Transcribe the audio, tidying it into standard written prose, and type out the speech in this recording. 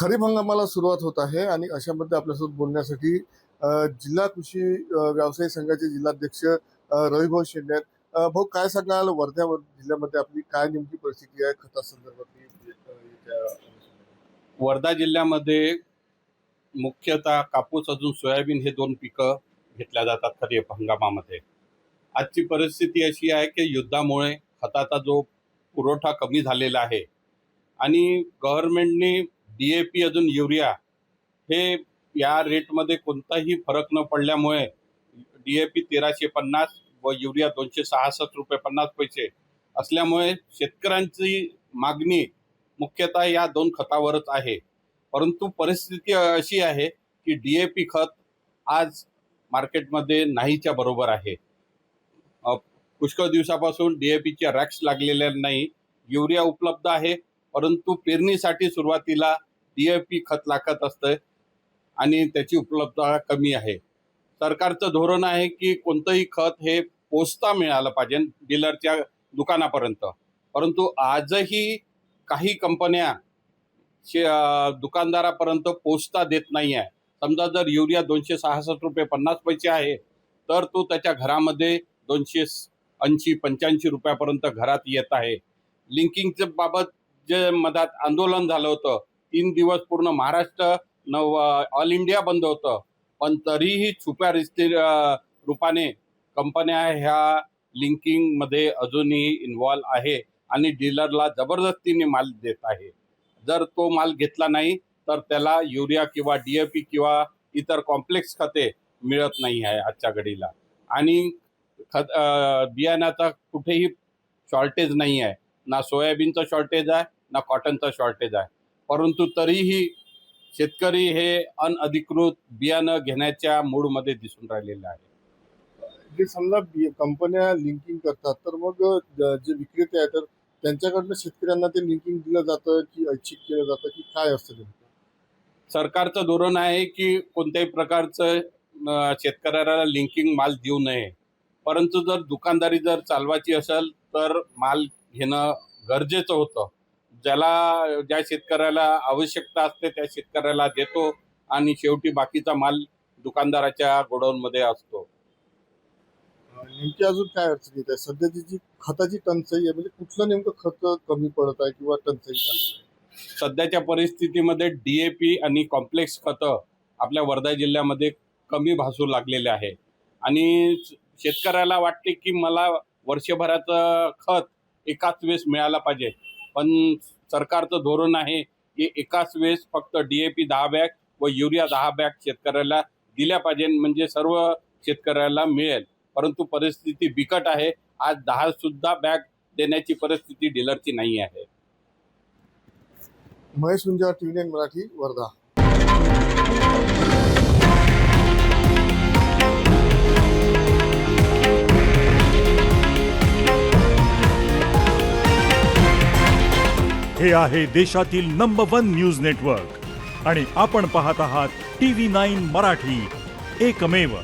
खरीप हंगामाला सुरुवात होत आहे आणि अशामध्ये आपल्यासोबत बोलण्यासाठी जिल्हा कृषी व्यवसाय संघाचे जिल्हाध्यक्ष रविभाऊ शेंडे आहेत. भाऊ, काय सांगाल, वर्धा जिल्ह्यामध्ये आपली काय नेमकी परिस्थिती आहे खता संदर्भातली? वर्धा जिल्ह्यामध्ये मुख्यतः कापूस अजून सोयाबीन हे दोन पिकं घेतल्या जातात खरीप हंगामामध्ये. आजची परिस्थिती अशी आहे की युद्धामुळे खताचा जो पुरवठा कमी झालेला आहे आणि गव्हर्नमेंटने DAP अजून युरिया हे या रेटमध्ये कोणताही फरक न पडल्यामुळे DAP 1350 व युरिया 266 रुपये 50 पैसे असल्यामुळे शेतकऱ्यांची मागणी मुख्यतः या दोन खतावरच आहे. परंतु परिस्थिती अशी आहे की DAP खत आज मार्केटमध्ये नाहीच्या बरोबर आहे. पुष्कळ दिवसापासून DAPच्या रॅक्स लागलेल्या नाही. युरिया उपलब्ध आहे, परंतु पेरणीसाठी सुरुवातीला DAP खत लागत असतं आणि त्याची उपलब्धता कमी आहे. सरकारचं धोरण आहे की कोणतंही खत हे पोचता मिळालं पाहिजे डीलरच्या दुकानापर्यंत, परंतु आजही काही कंपन्या दुकानदारापर्यंत पोचता देत नाही आहे. समजा जर युरिया 266 रुपये 50 पैसे आहे तर तो त्याच्या घरामध्ये 280-85 रुपयापर्यंत घरात येत आहे. लिंकिंगच्या बाबत जे मधात आंदोलन झालं होतं, 3 दिवस पूर्ण महाराष्ट्र ऑल इंडिया बंद होतं, पण तरीही छुप्या रूपाने कंपन्या ह्या लिंकिंगमध्ये अजूनही इन्व्हॉल्व आहे आणि डीलरला जबरदस्तीने माल देत आहे. जर तो माल घेतला नाही तर त्याला युरिया किंवा DAP किंवा इतर कॉम्प्लेक्स खते मिळत नाही आहे आजच्या घडीला. आणि बियाण्याचा कुठेही शॉर्टेज नाही आहे, ना सोयाबीनचं शॉर्टेज आहे ना कॉटनचं शॉर्टेज आहे, परंतु तरीही शेतकरी हे अनधिकृत बियाणं घेण्याच्या मूडमध्ये दिसून राहिलेले आहे. जे समजा कंपन्या लिंकिंग करतात तर मग जे विक्रेते आहेत तर त्यांच्याकडनं शेतकऱ्यांना ते लिंकिंग दिलं जातं की ऐच्छिक केलं जातं की काय असतं नेमकं? सरकारचं धोरण आहे की कोणत्याही प्रकारचं शेतकऱ्याला लिंकिंग माल देऊ नये, परंतु जर दुकानदारी जर चालवायची असेल तर माल घेणं गरजेचं होतं. ज्या शेतकऱ्याला आवश्यकता असते त्या शेतकऱ्याला देतो आणि शेवटी बाकीचा माल दुकानदाराच्या गोडाऊनमध्ये असतो. नेमकी अजून काय अडचण येत आहे? सध्याची जी खताची टंचाई आहे, म्हणजे कुठलं नेमकं खत कमी पडत आहे किंवा टंचाई चालू आहे? सध्याच्या परिस्थितीमध्ये DAP आणि कॉम्प्लेक्स खतं आपल्या वर्धा जिल्ह्यामध्ये कमी भासू लागलेले आहे आणि शेतकऱ्याला वाटते की मला वर्षभराचं खत एकाच वेळेस मिळालं पाहिजे, पण सरकारचं धोरण आहे की एकाच वेळेस फक्त DAP 10 बॅग व युरिया 10 बॅग शेतकऱ्याला दिल्या पाहिजे, म्हणजे सर्व शेतकऱ्याला मिळेल. परंतु परिस्थिती बिकट आहे. आज 10 सुद्धा बॅग देण्याची परिस्थिती डीलरची नाही आहे. महेश गुंजाळ, TV9 मराठी, वर्धा. हे आहे देशातील नंबर 1 न्यूज नेटवर्क आणि आपण पाहत आहात TV9 मराठी, एकमेव.